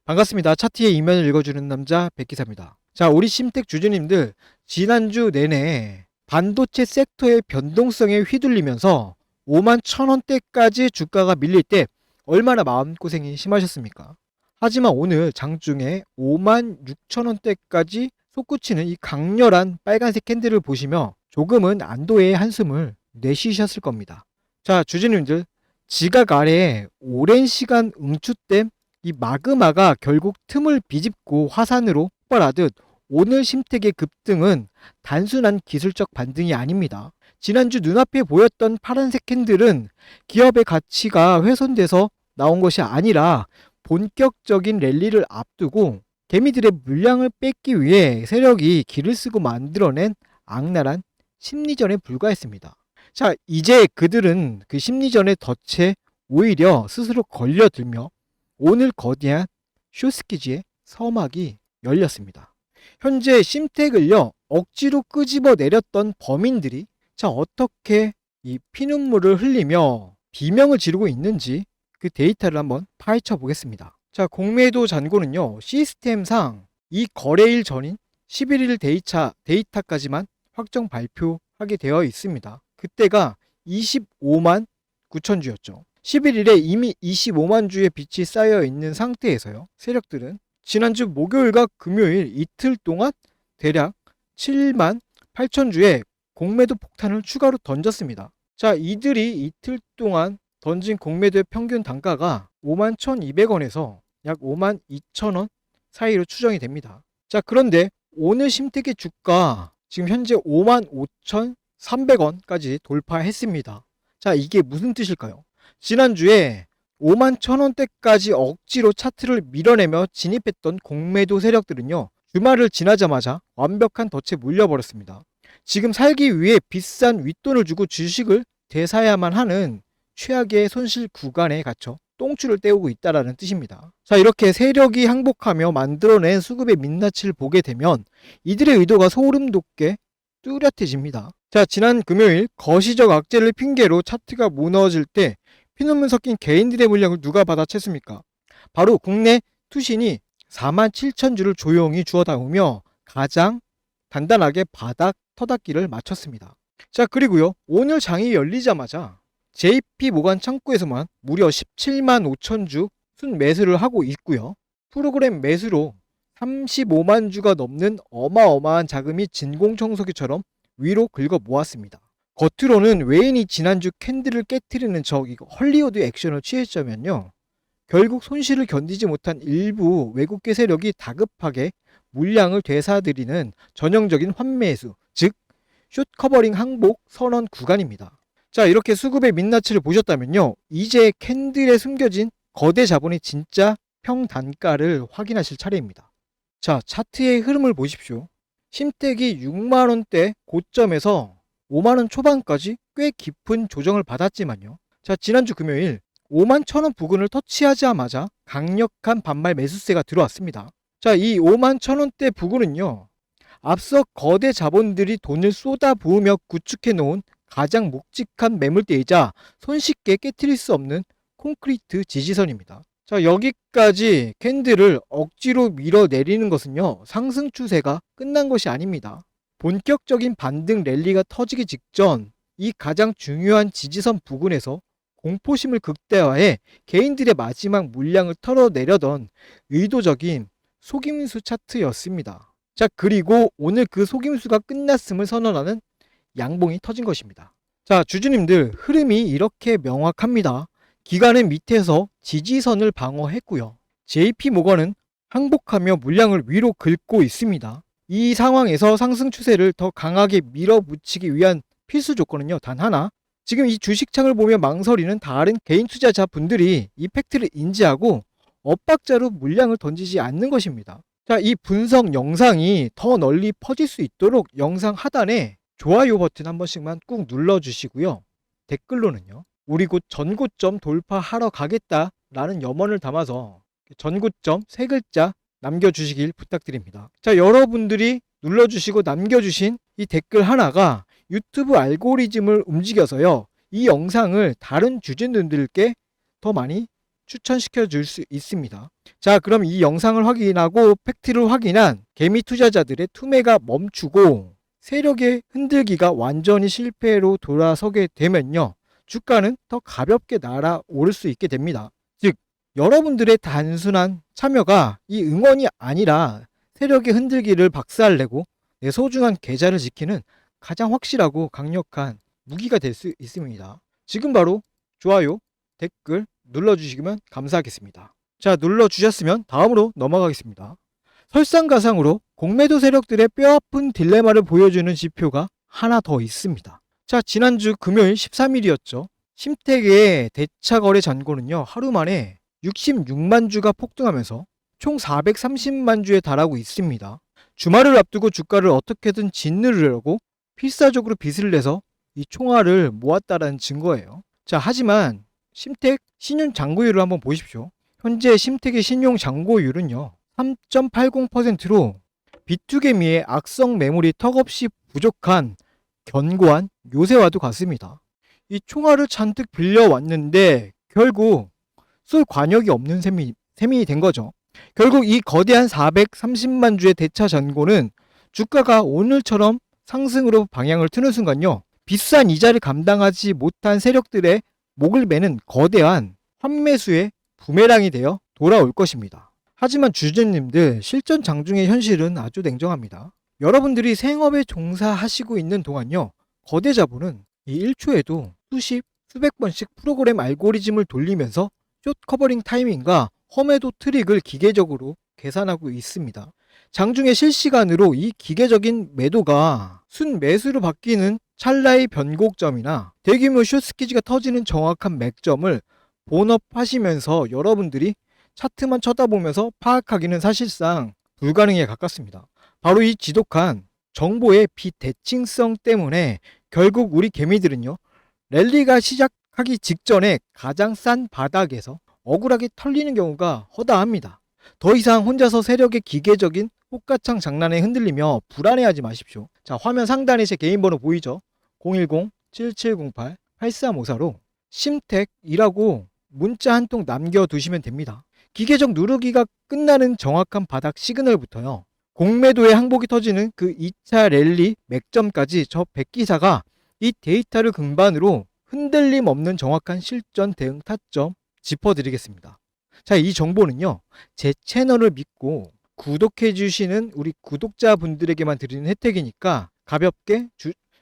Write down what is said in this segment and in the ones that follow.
반갑습니다. 차트의 이면을 읽어주는 남자 백기사입니다. 자, 우리 심택 주주님들 지난주 내내 반도체 섹터의 변동성에 휘둘리면서 5만 1,000원대까지 주가가 밀릴 때 얼마나 마음고생이 심하셨습니까? 하지만 오늘 장중에 5만 6천원대까지 솟구치는 이 강렬한 빨간색 캔들을 보시며 조금은 안도의 한숨을 내쉬셨을 겁니다. 자, 주주님들, 지각 아래에 오랜 시간 응축된 이 마그마가 결국 틈을 비집고 화산으로 폭발하듯 오늘 심택의 급등은 단순한 기술적 반등이 아닙니다. 지난주 눈앞에 보였던 파란색 캔들은 기업의 가치가 훼손돼서 나온 것이 아니라 본격적인 랠리를 앞두고 개미들의 물량을 뺏기 위해 세력이 기를 쓰고 만들어낸 악랄한 심리전에 불과했습니다. 자, 이제 그들은 그 심리전의 덫에 오히려 스스로 걸려들며 오늘 거대한 쇼스키지의 서막이 열렸습니다. 현재 심택을요 억지로 끄집어 내렸던 범인들이 자 어떻게 이 피눈물을 흘리며 비명을 지르고 있는지 그 데이터를 한번 파헤쳐 보겠습니다. 자, 공매도 잔고는요 시스템상 이 거래일 전인 11일 데이터까지만 확정 발표하게 되어 있습니다. 그때가 25만 9천 주였죠. 11일에 이미 25만 주의 빚이 쌓여 있는 상태에서요. 세력들은 지난주 목요일과 금요일 이틀 동안 대략 7만 8천 주의 공매도 폭탄을 추가로 던졌습니다. 자, 이들이 이틀 동안 던진 공매도의 평균 단가가 5만 1,200원에서 약 5만 2천원 사이로 추정이 됩니다. 자, 그런데 오늘 심택의 주가 지금 현재 5만 5,300원까지 돌파했습니다. 자, 이게 무슨 뜻일까요? 지난주에 5만 1,000원대까지 억지로 차트를 밀어내며 진입했던 공매도 세력들은요 주말을 지나자마자 완벽한 덫에 물려버렸습니다. 지금 살기 위해 비싼 윗돈을 주고 주식을 되사야만 하는 최악의 손실 구간에 갇혀 똥줄을 때우고 있다는 뜻입니다. 자, 이렇게 세력이 항복하며 만들어낸 수급의 민낯을 보게 되면 이들의 의도가 소름 돋게 뚜렷해집니다. 자, 지난 금요일 거시적 악재를 핑계로 차트가 무너질 때 피눈물 섞인 개인들의 물량을 누가 받아챘습니까? 바로 국내 투신이 4만 7천 주를 조용히 주워 담으며 가장 단단하게 바닥 터닫기를 마쳤습니다. 자, 그리고요 오늘 장이 열리자마자 JP모간 창구에서만 무려 17만 5천 주 순매수를 하고 있고요. 프로그램 매수로 35만 주가 넘는 어마어마한 자금이 진공청소기처럼 위로 긁어 모았습니다. 겉으로는 외인이 지난주 캔들을 깨트리는 이거 헐리우드 액션을 취했자면요 결국 손실을 견디지 못한 일부 외국계 세력이 다급하게 물량을 되사들이는 전형적인 환매수, 즉 숏커버링 항복 선언 구간입니다. 자, 이렇게 수급의 민낯을 보셨다면요 이제 캔들에 숨겨진 거대 자본의 진짜 평단가를 확인하실 차례입니다. 자, 차트의 흐름을 보십시오. 심택이 6만원대 고점에서 5만원 초반까지 꽤 깊은 조정을 받았지만요. 자, 지난주 금요일 5만 1,000원 부근을 터치하자마자 강력한 반발 매수세가 들어왔습니다. 자, 이 5만 1,000원대 부근은요. 앞서 거대 자본들이 돈을 쏟아 부으며 구축해 놓은 가장 묵직한 매물대이자 손쉽게 깨트릴 수 없는 콘크리트 지지선입니다. 자, 여기까지 캔들을 억지로 밀어내리는 것은요. 상승 추세가 끝난 것이 아닙니다. 본격적인 반등 랠리가 터지기 직전 이 가장 중요한 지지선 부근에서 공포심을 극대화해 개인들의 마지막 물량을 털어내려던 의도적인 속임수 차트였습니다. 자, 그리고 오늘 그 속임수가 끝났음을 선언하는 양봉이 터진 것입니다. 자, 주주님들 흐름이 이렇게 명확합니다. 기관은 밑에서 지지선을 방어했고요. JP모건은 항복하며 물량을 위로 긁고 있습니다. 이 상황에서 상승 추세를 더 강하게 밀어붙이기 위한 필수 조건은요 단 하나, 지금 이 주식창을 보며 망설이는 다른 개인 투자자 분들이 이 팩트를 인지하고 엇박자로 물량을 던지지 않는 것입니다. 자, 이 분석 영상이 더 널리 퍼질 수 있도록 영상 하단에 좋아요 버튼 한 번씩만 꾹 눌러주시고요. 댓글로는요 우리 곧 전고점 돌파하러 가겠다 라는 염원을 담아서 전고점 세 글자 남겨주시길 부탁드립니다. 자, 여러분들이 눌러주시고 남겨주신 이 댓글 하나가 유튜브 알고리즘을 움직여서요 이 영상을 다른 주주님들께 더 많이 추천시켜 줄 수 있습니다. 자, 그럼 이 영상을 확인하고 팩트를 확인한 개미 투자자들의 투매가 멈추고 세력의 흔들기가 완전히 실패로 돌아서게 되면요, 주가는 더 가볍게 날아오를 수 있게 됩니다. 즉, 여러분들의 단순한 참여가 이 응원이 아니라 세력의 흔들기를 박살내고 내 소중한 계좌를 지키는 가장 확실하고 강력한 무기가 될 수 있습니다. 지금 바로 좋아요, 댓글 눌러주시면 감사하겠습니다. 자, 눌러주셨으면 다음으로 넘어가겠습니다. 설상가상으로 공매도 세력들의 뼈아픈 딜레마를 보여주는 지표가 하나 더 있습니다. 자, 지난주 금요일 13일이었죠. 심택의 대차 거래 잔고는요, 하루 만에 66만 주가 폭등하면서 총 430만 주에 달하고 있습니다. 주말을 앞두고 주가를 어떻게든 짓누르려고 필사적으로 빚을 내서 이 총알을 모았다라는 증거예요. 자, 하지만 심택 신용 잔고율을 한번 보십시오. 현재 심택의 신용 잔고율은요, 3.80%로 비투개미의 악성 매물이 턱없이 부족한 견고한 요새와도 같습니다. 이 총알을 잔뜩 빌려왔는데 결국 쏠 관역이 없는 셈이 된 거죠. 결국 이 거대한 430만 주의 대차 잔고는 주가가 오늘처럼 상승으로 방향을 트는 순간요, 비싼 이자를 감당하지 못한 세력들의 목을 매는 거대한 환매수의 부메랑이 되어 돌아올 것입니다. 하지만 주주님들, 실전 장중의 현실은 아주 냉정합니다. 여러분들이 생업에 종사하시고 있는 동안요, 거대 자본은 이 1초에도 수백 번씩 프로그램 알고리즘을 돌리면서 숏 커버링 타이밍과 험해도 트릭을 기계적으로 계산하고 있습니다. 장중에 실시간으로 이 기계적인 매도가 순매수로 바뀌는 찰나의 변곡점이나 대규모 숏스퀴즈가 터지는 정확한 맥점을 본업하시면서 여러분들이 차트만 쳐다보면서 파악하기는 사실상 불가능에 가깝습니다. 바로 이 지독한 정보의 비대칭성 때문에 결국 우리 개미들은요, 랠리가 시작하기 직전에 가장 싼 바닥에서 억울하게 털리는 경우가 허다합니다. 더 이상 혼자서 세력의 기계적인 꽃가창 장난에 흔들리며 불안해하지 마십시오. 자, 화면 상단에 제 개인 번호 보이죠? 010-7708-8354로 심택이라고 문자 한 통 남겨두시면 됩니다. 기계적 누르기가 끝나는 정확한 바닥 시그널부터요, 공매도의 항복이 터지는 그 2차 랠리 맥점까지 저 백기사가 이 데이터를 근반으로 흔들림 없는 정확한 실전 대응 타점 짚어드리겠습니다. 자, 이 정보는요, 제 채널을 믿고 구독해 주시는 우리 구독자분들에게만 드리는 혜택이니까 가볍게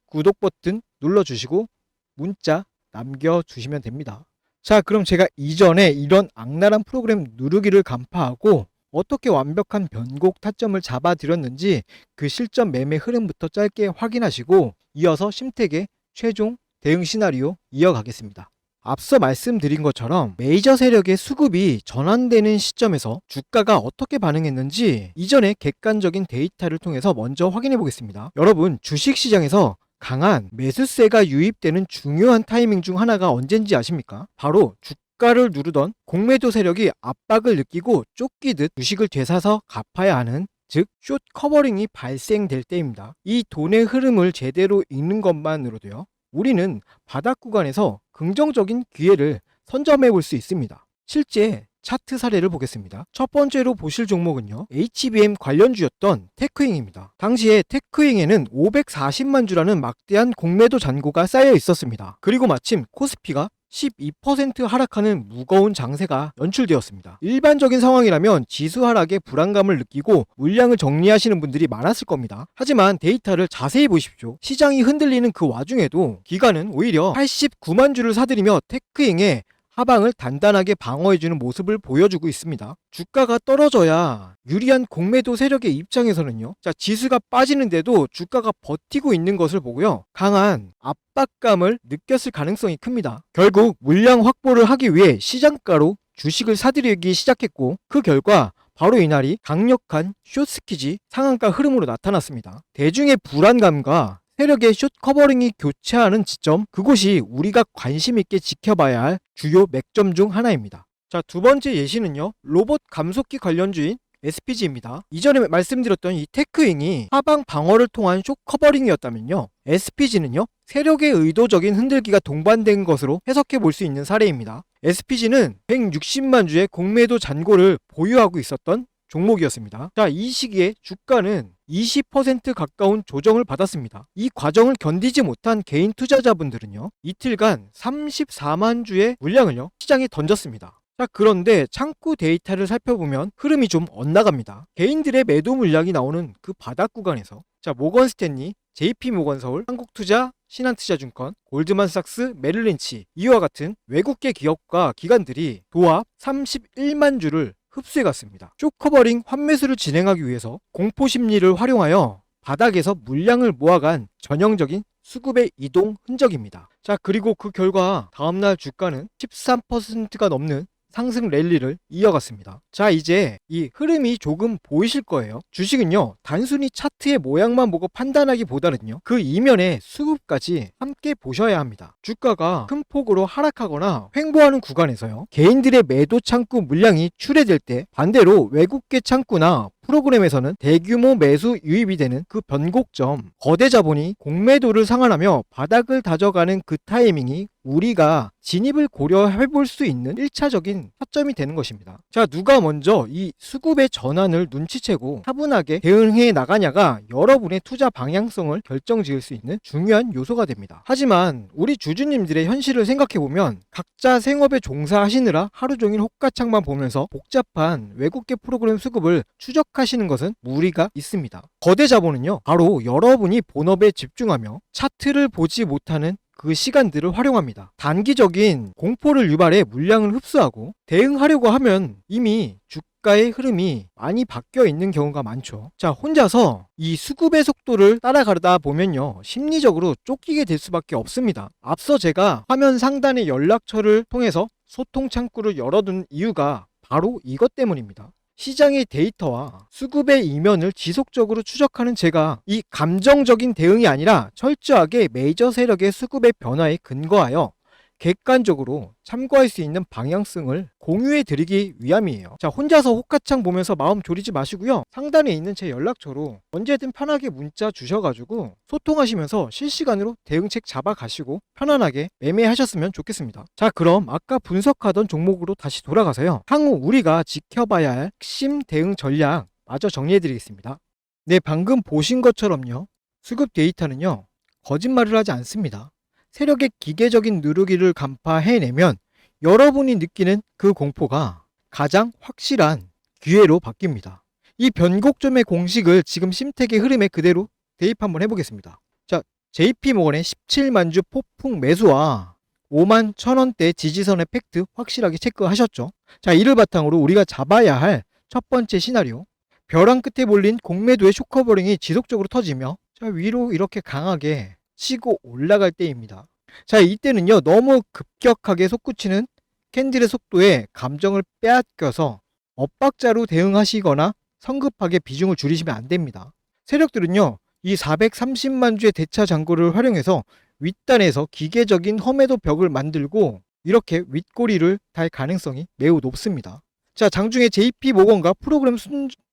구독 버튼 눌러주시고 문자 남겨주시면 됩니다. 자, 그럼 제가 이전에 이런 악랄한 프로그램 누르기를 간파하고 어떻게 완벽한 변곡 타점을 잡아드렸는지 그 실전 매매 흐름부터 짧게 확인하시고 이어서 심택의 최종 대응 시나리오 이어가겠습니다. 앞서 말씀드린 것처럼 메이저 세력의 수급이 전환되는 시점에서 주가가 어떻게 반응했는지 이전의 객관적인 데이터를 통해서 먼저 확인해 보겠습니다. 여러분, 주식시장에서 강한 매수세가 유입되는 중요한 타이밍 중 하나가 언젠지 아십니까? 바로 주가를 누르던 공매도 세력이 압박을 느끼고 쫓기듯 주식을 되사서 갚아야 하는, 즉 숏 커버링이 발생될 때입니다. 이 돈의 흐름을 제대로 읽는 것만으로도요, 우리는 바닥 구간에서 긍정적인 기회를 선점해 볼 수 있습니다. 실제 차트 사례를 보겠습니다. 첫 번째로 보실 종목은요, HBM 관련주였던 테크잉입니다. 당시에 테크잉에는 540만 주라는 막대한 공매도 잔고가 쌓여 있었습니다. 그리고 마침 코스피가 12% 하락하는 무거운 장세가 연출되었습니다. 일반적인 상황이라면 지수 하락에 불안감을 느끼고 물량을 정리하시는 분들이 많았을 겁니다. 하지만 데이터를 자세히 보십시오. 시장이 흔들리는 그 와중에도 기관은 오히려 89만 주를 사들이며 테크잉의 하방을 단단하게 방어해주는 모습을 보여주고 있습니다. 주가가 떨어져야 유리한 공매도 세력의 입장에서는요, 자, 지수가 빠지는데도 주가가 버티고 있는 것을 보고요, 강한 압박감을 느꼈을 가능성이 큽니다. 결국 물량 확보를 하기 위해 시장가로 주식을 사들이기 시작했고, 그 결과 바로 이날이 강력한 숏스퀴지 상한가 흐름으로 나타났습니다. 대중의 불안감과 세력의 숏 커버링이 교차하는 지점, 그곳이 우리가 관심 있게 지켜봐야 할 주요 맥점 중 하나입니다. 자, 두 번째 예시는요, 로봇 감속기 관련주인 SPG입니다. 이전에 말씀드렸던 이 테크잉이 하방 방어를 통한 쇼 커버링이었다면요, SPG는요 세력의 의도적인 흔들기가 동반된 것으로 해석해 볼 수 있는 사례입니다. SPG는 160만 주의 공매도 잔고를 보유하고 있었던 종목이었습니다. 자, 이 시기에 주가는 20% 가까운 조정을 받았습니다. 이 과정을 견디지 못한 개인 투자자분들은요, 이틀간 34만 주의 물량을요 시장에 던졌습니다. 자, 그런데 창구 데이터를 살펴보면 흐름이 좀 엇나갑니다. 개인들의 매도 물량이 나오는 그 바닥 구간에서 모건 스탠리, JP모건서울, 한국투자, 신한투자증권, 골드만삭스, 메릴린치 이와 같은 외국계 기업과 기관들이 도합 31만 주를 흡수해갔습니다. 쇼커버링 환매수를 진행하기 위해서 공포심리를 활용하여 바닥에서 물량을 모아간 전형적인 수급의 이동 흔적입니다. 자, 그리고 그 결과 다음날 주가는 13%가 넘는 상승 랠리를 이어갔습니다. 자, 이제 이 흐름이 조금 보이실 거예요. 주식은요, 단순히 차트의 모양만 보고 판단하기보다는요, 그 이면의 수급까지 함께 보셔야 합니다. 주가가 큰 폭으로 하락하거나 횡보하는 구간에서요, 개인들의 매도 창구 물량이 출회될 때 반대로 외국계 창구나 프로그램에서는 대규모 매수 유입이 되는 그 변곡점, 거대 자본이 공매도를 상환하며 바닥을 다져가는 그 타이밍이 우리가 진입을 고려해 볼 수 있는 1차적인 타점이 되는 것입니다. 자, 누가 먼저 이 수급의 전환을 눈치채고 차분하게 대응해 나가냐가 여러분의 투자 방향성을 결정지을 수 있는 중요한 요소가 됩니다. 하지만 우리 주주님들의 현실을 생각해 보면 각자 생업에 종사하시느라 하루 종일 호가창만 보면서 복잡한 외국계 프로그램 수급을 추적하시는 것은 무리가 있습니다. 거대 자본은요, 바로 여러분이 본업에 집중하며 차트를 보지 못하는 그 시간들을 활용합니다. 단기적인 공포를 유발해 물량을 흡수하고 대응하려고 하면 이미 주가의 흐름이 많이 바뀌어 있는 경우가 많죠. 자, 혼자서 이 수급의 속도를 따라가다 보면요, 심리적으로 쫓기게 될 수밖에 없습니다. 앞서 제가 화면 상단의 연락처를 통해서 소통 창구를 열어둔 이유가 바로 이것 때문입니다. 시장의 데이터와 수급의 이면을 지속적으로 추적하는 제가 이 감정적인 대응이 아니라 철저하게 메이저 세력의 수급의 변화에 근거하여 객관적으로 참고할 수 있는 방향성을 공유해 드리기 위함이에요. 자, 혼자서 호가창 보면서 마음 졸이지 마시고요, 상단에 있는 제 연락처로 언제든 편하게 문자 주셔가지고 소통하시면서 실시간으로 대응책 잡아가시고 편안하게 매매하셨으면 좋겠습니다. 자, 그럼 아까 분석하던 종목으로 다시 돌아가서요, 향후 우리가 지켜봐야 할 핵심 대응 전략 마저 정리해 드리겠습니다. 네, 방금 보신 것처럼요, 수급 데이터는요 거짓말을 하지 않습니다. 세력의 기계적인 누르기를 간파해내면 여러분이 느끼는 그 공포가 가장 확실한 기회로 바뀝니다. 이 변곡점의 공식을 지금 심택의 흐름에 그대로 대입 한번 해보겠습니다. 자, JP모건의 17만 주 폭풍 매수와 5만 1,000원대 지지선의 팩트 확실하게 체크하셨죠? 자, 이를 바탕으로 우리가 잡아야 할 첫 번째 시나리오, 벼랑 끝에 몰린 공매도의 쇼커버링이 지속적으로 터지며 위로 이렇게 강하게 치고 올라갈 때입니다. 자, 이때는요, 너무 급격하게 솟구치는 캔들의 속도에 감정을 빼앗겨서 엇박자로 대응하시거나 성급하게 비중을 줄이시면 안 됩니다. 세력들은요, 이 430만 주의 대차 잔고를 활용해서 윗단에서 기계적인 험해도 벽을 만들고 이렇게 윗꼬리를 달 가능성이 매우 높습니다. 자, 장중에 JP모건과 프로그램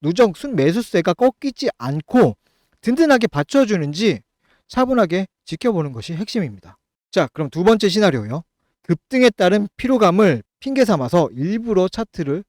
누적 순매수세가 꺾이지 않고 든든하게 받쳐주는지 차분하게 지켜보는 것이 핵심입니다. 자, 그럼 두 번째 시나리오요. 급등에 따른 피로감을 핑계 삼아서 일부러 차트를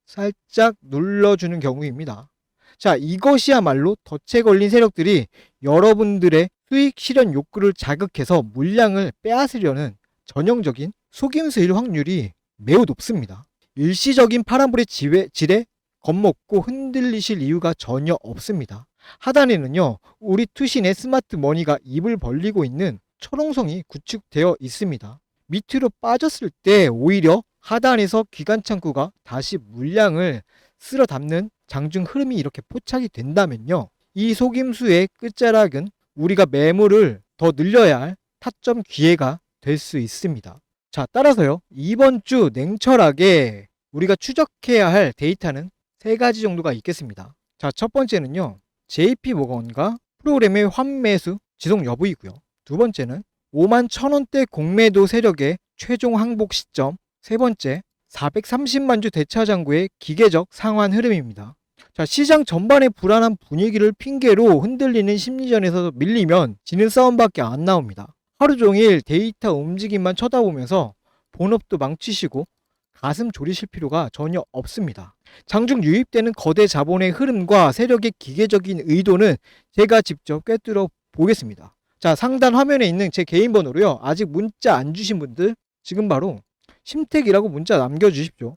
살짝 눌러주는 경우입니다. 자, 이것이야말로 덫에 걸린 세력들이 여러분들의 수익 실현 욕구를 자극해서 물량을 빼앗으려는 전형적인 속임수일 확률이 매우 높습니다. 일시적인 파란불의 질에 겁먹고 흔들리실 이유가 전혀 없습니다. 하단에는요, 우리 투신의 스마트 머니가 입을 벌리고 있는 초롱성이 구축되어 있습니다. 밑으로 빠졌을 때 오히려 하단에서 기관 창구가 다시 물량을 쓸어 담는 장중 흐름이 이렇게 포착이 된다면요, 이 속임수의 끝자락은 우리가 매물을 더 늘려야 할 타점 기회가 될 수 있습니다. 자, 따라서요, 이번 주 냉철하게 우리가 추적해야 할 데이터는 세 가지 정도가 있겠습니다. 자, 첫 번째는요, JP모건과 프로그램의 환매수 지속 여부이고요. 두 번째는 5만 1,000원대 공매도 세력의 최종 항복 시점. 세 번째, 430만 주 대차 잔고의 기계적 상환 흐름입니다. 자, 시장 전반의 불안한 분위기를 핑계로 흔들리는 심리전에서 밀리면 지는 싸움밖에 안 나옵니다. 하루 종일 데이터 움직임만 쳐다보면서 본업도 망치시고 가슴 졸이실 필요가 전혀 없습니다. 장중 유입되는 거대 자본의 흐름과 세력의 기계적인 의도는 제가 직접 꿰뚫어 보겠습니다. 자, 상단 화면에 있는 제 개인 번호로요. 아직 문자 안 주신 분들 지금 바로 심택이라고 문자 남겨주십시오.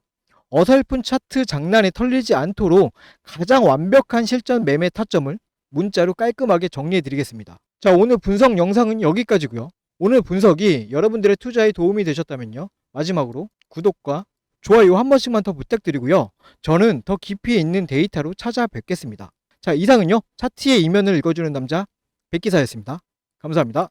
어설픈 차트 장난에 털리지 않도록 가장 완벽한 실전 매매 타점을 문자로 깔끔하게 정리해 드리겠습니다. 자, 오늘 분석 영상은 여기까지고요. 오늘 분석이 여러분들의 투자에 도움이 되셨다면요. 마지막으로 구독과 좋아요 한 번씩만 더 부탁드리고요. 저는 더 깊이 있는 데이터로 찾아뵙겠습니다. 자, 이상은요. 차트의 이면을 읽어주는 남자 백기사였습니다. 감사합니다.